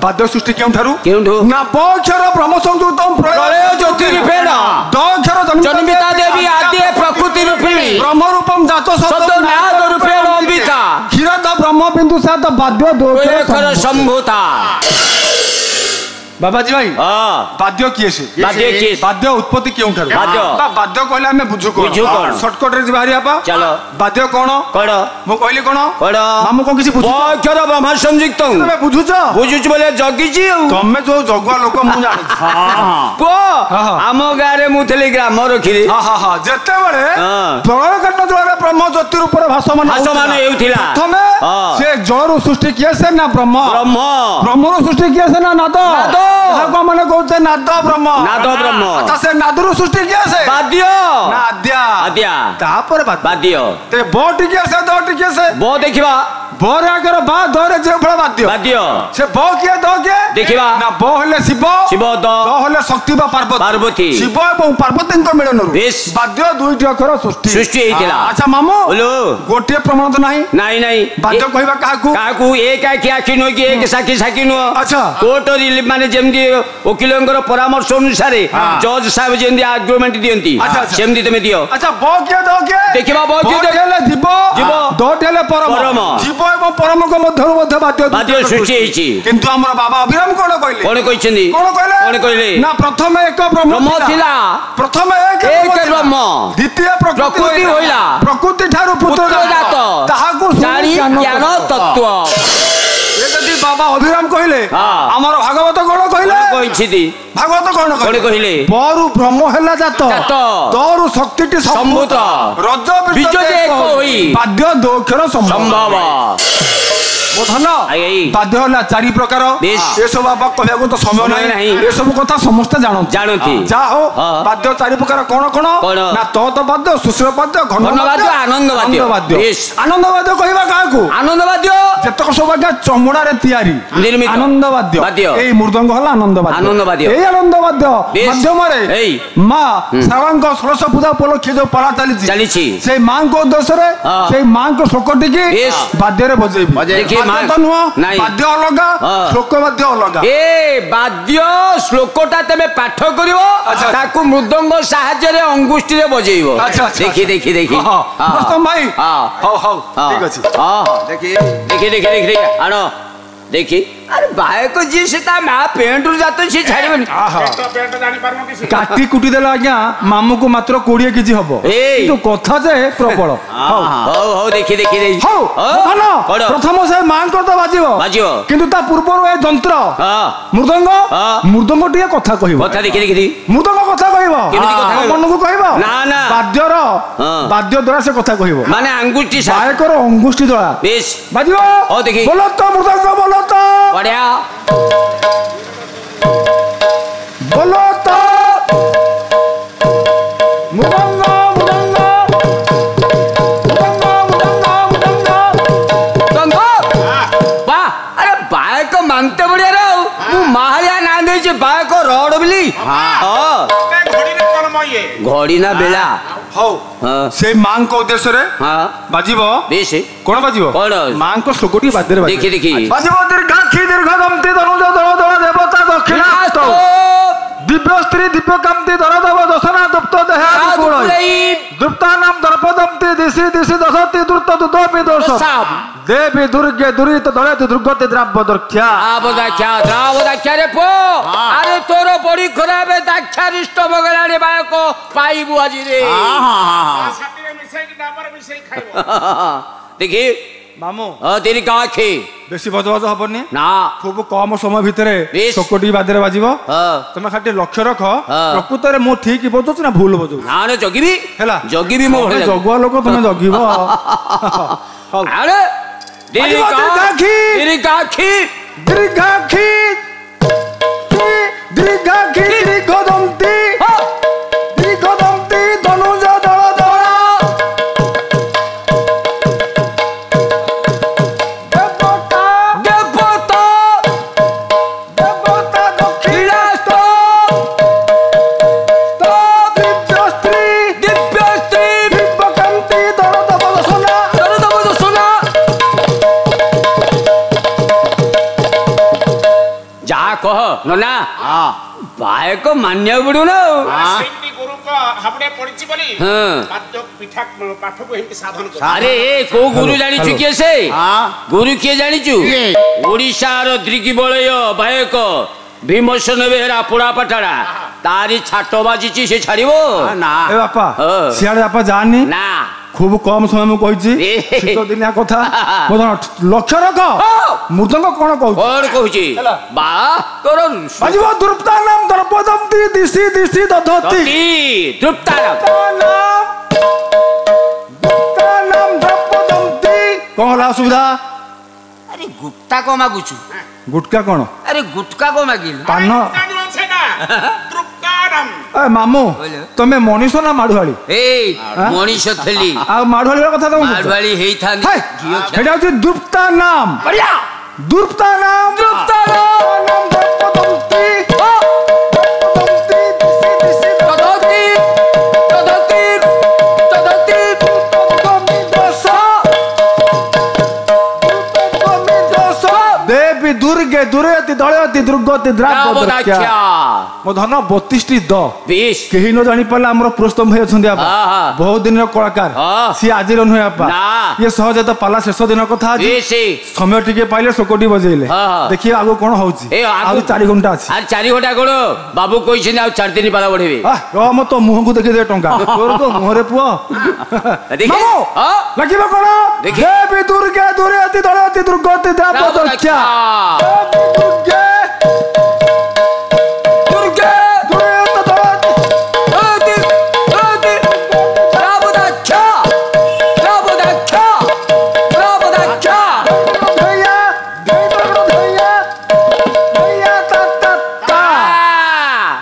बाद्य सृष्टि केउठारु केउठु नवक्षर ब्रह्म संयुक्तम प्रलय ज्योतिरूपेण दक्षर जन्मिता देवी आदि प्रकृति रूपिणी ब्रह्म रूपम जात सत नाद रूपेण अंबिका क्षीरद ब्रह्म बिंदु सात बाद्य दोषर संभूता बाबाजी भाई बाद्य किए से बाद्य उत्पत्ति केउठारु बाद्य कहले हमें बुझु कोन शॉर्टकट रे बाहरी आपा चलो बाद्य कोन मो कहले कोन मामू को किसी बुझु अक्षर ब्रह्म संयुक्त तमे बुझुछ बोले जगिची तमे जो जगुआ लोक मु जानि पो हम गारे मु थली ग्राम रखिली हां जते बळे प्रलय काल जळ ब्रह्म ज्योति रूप रे भासमान हेउथिला प्रथमे से जळ सृष्टि किए से ना ब्रह्म ब्रह्म सृष्टि किए से ना नाद माने कहते नाद ब्रह्म अच्छा से नादरु सृष्टि किए से बाद्य नाद्या आद्या तापर बाद्य ते बो टिके से दो टिके से बो देखिबा बोर आगर बा दरे जे फळ बाद्य से बो के दो के देखिबा ना बो हले शिव दो हले शक्ति बा पार्वती शिव एवं पार्वती को मिलनरु बाद्य दुईटी अक्षर सृष्टि हेतिला अच्छा मामू बोलो गोटे प्रमाण तो नाही नाही बाद्य कहबा काकू एक आखि नो कि एक साखी नो अच्छा कोर्ट माने जेमदी वकीलंगर परामर्श अनुसार जज साहब जेमदी आर्गुमेंट दियंती सेमदी तमे दियो अच्छा बो के दो के देखिबा बो के देले जीव दो टेले परम जीव एवं परम को मध्य बाद्य सृष्टि हेछि किंतु हमर बाबा अभिराम कोन कहले कोन कहले ना प्रथम एक ब्रह्म थिला प्रथम एक ब्रह्म द्वितीय प्रकृति होइला प्रकृति ठारू पुत्र जात ताहाकू ज्ञान तत्व ये जदी बाबा अभिराम कहले हमर भागवत कोन कहले भागवत कोन कहले बरु ब्रह्म हेला जात तोरु शक्तिटी संभूत रज बीज एक होई बाद्य दोक्षर संभव बोधन बाध्य होला चारि प्रकार ए सब बाबा कहया तो समय नाही ए सब कथा समस्त जानती जा हो बाध्य चारि प्रकार कोन ना तत बाध्य सुश्र बाध्य घन बाध्य आनंद बाध्य कहबा काकू आनंद बाध्य जतक सब चमड़ा रे तयारी निर्मित आनंद बाध्य ए मृदंग होला आनंद बाध्य ए आनंद बाध्य माध्यम रे मां सारंग षोडश पूजा उपलक्ष्य जो पड़ा चली से मां को उद्देश्य रे से मां को श्लोकटी की बाध्य रे बजेबी बाद्य अलगा श्लोक बाद्य अलगा ए बाद्य श्लोकटा तमे पाठ करिवो ताकू मृदंग सहाय्य रे अंगुष्ठी रे बजेइबो देखि दोस्तम भाई हो ठीक अछि देखि आनो देखि अरे भाई को जी सेता मा पेंट रु जातो से छाड़बनी पेंट जानि पारमो कि काटी कुटी देला आज्ञा मामू को मात्र 20 केजी हबो किंतु कथा जे प्रबल हो देखि हो प्रथम से मां को तो बाजिबो किंतु ता पूर्व ए यंत्र मृदंग टिया कथा कहिबो कथा देखि मृदंग कथा कहिबो केमिति कथा मन को कहिबो ना बाद्य द्वारा से कथा कहिबो माने अंगुष्ठी सायकर अंगुष्ठी द्वारा बेस बाजिबो हो देखि बोलो तो मृदंग बोलो तो बढ़िया बोलो तो मुदंग वाह अरे बाय को मानते बढ़िया रे महालिया ना दे बाय को रोड बिली घड़ी ना बेला हो से मां को उद्देश्य रे बाजीबो बेस कोन बाजीबो मां को श्लोकटी बाद्य रे देखि बाजीबो दीर्घाक्षी दीर्घदंती तनुज दल देवता दक्षिणास्त दिव्य स्त्री दिव्य कांति दरदव दशना दुप्त देहा गुण दुप्तानाम दर्पदंती दिशि दशति द्रुत दुदोपि दोष देवी दुर्गे दुरित दलति दुर्गति द्राव्य दक्षा द्रावदाख्या रे पो अरे तोर बड़ी खराब दाक्षारिष्ट बगलाने बायको पाइबु आजि रे साथी मिसै कि डाबर मिसै खाइबो देखि मामू तेरी काखी बेसी बजबज हबनी ना खूब कम समय भितरे चकोटी बादरे बाजिबो तमे खाटी लक्ष्य रख प्रकृत रे मो ठीक बजौछ ना भूल बजौ ना रे जगिबी हैला जगिबी मो जगुआ लोक तमे जगिबो अरे तेरी काखी दीर्घाक्षी दीर्घदंती धनुज ନନା ବାୟକ ମାନିବାକୁ ପଡିବ ନା ଆରେ କୋଉ ଗୁରୁ ଜାଣିଛୁ କିଏ ସେ ଗୁରୁ କିଏ ଜାଣିଛୁ ଓଡିଶାର ଦିଗ୍ବଳୟ ବାୟକ ଭୀମସେନ ବେହେରା ପୋଡା ପାଠାड़ा तारी छाट बाजी से छाड़ो ना ए बापा सियाड़े बापा जानी ना खूब कम समय में कहि दिनिया कथा लक्ष्य रख मृदंग कोन कहूची बा तोर अजीब द्रुपदा नाम द्रौपदी दिसी दिसी दधती द्रुपदा नाम द्रौपदी कौन ला सुविधा अरे गुप्ता को मागुचु गुटका कौन अरे गुटका को मागिल पान मामू तमे मनीष ना माडुआली मनीष थली माडुआली कथा तो माडुआली हेई थांदी हेडा होची दुप्ता नाम बढ़िया दुप्ता नाम द्रौपदी दुर्गे दुर्यति दलयति दुर्गति द्रावद्रक्षा मो धन 32 टी द बेस केही न जानि पला हमर प्रस्तम भय छथि आपा बहुत दिन रो कलाकार सी आजि रन होय आपा ये सहज त पाला शेष दिन कथा आज समय टिके पाइले सोकोटी बजेले देखिए आगो कोन होउची आ 4 घंटा अछि आ 4 घंटा कोन बाबू कहिछन आ 4 दिन पाला बढ़ेबे रो म तो मुह को देखि दे टंका तोर तो मुहरे पुआ देखि लगिबो कोन देवी दुर्गे दुर्यति दलयति दुर्गति द्रावद्रक्षा दुर्गे